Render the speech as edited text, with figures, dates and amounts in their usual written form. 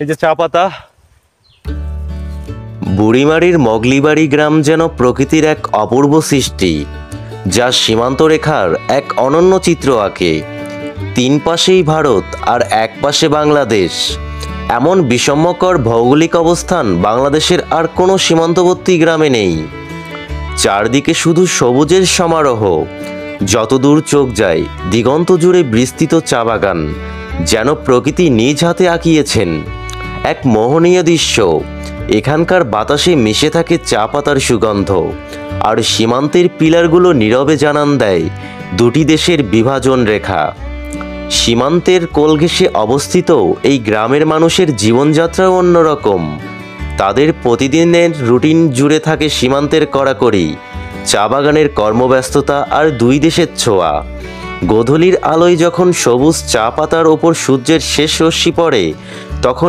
এই যে চা পাতা। বুড়িমারির মগলিবাড়ি গ্রাম যেন প্রকৃতির এক অপূর্ব সৃষ্টি, যা সীমান্ত রেখার এক অনন্য চিত্র আঁকে। তিন পাশেই ভারত আর এক পাশে বাংলাদেশ। এমন বিষমকর ভৌগোলিক অবস্থান বাংলাদেশের আর কোনো সীমান্তবর্তী গ্রামে নেই। চারদিকে শুধু সবুজের সমারোহ, যতদূর চোখ যায় দিগন্ত জুড়ে বিস্তৃত চা বাগান, যেন প্রকৃতি নিজ হাতে আঁকিয়েছেন। এক মোহনীয় দৃশ্য। এখানকার বাতাসে মিশে থাকে চা পাতার সুগন্ধ, আর সীমান্তের পিলারগুলো নীরবে জানান দেয় দুটি দেশের বিভাজন রেখা। সীমান্তের কোল ঘেঁষে অবস্থিত এই গ্রামের মানুষের জীবনযাত্রাও অন্যরকম। তাদের প্রতিদিনের রুটিন জুড়ে থাকে সীমান্তের কড়াকড়ি, চা বাগানের কর্মব্যস্ততা আর দুই দেশের ছোঁয়া। গোধূলির আলোয় যখন সবুজ চা পাতার ওপর সূর্যের শেষ রশ্মি পড়ে, তখন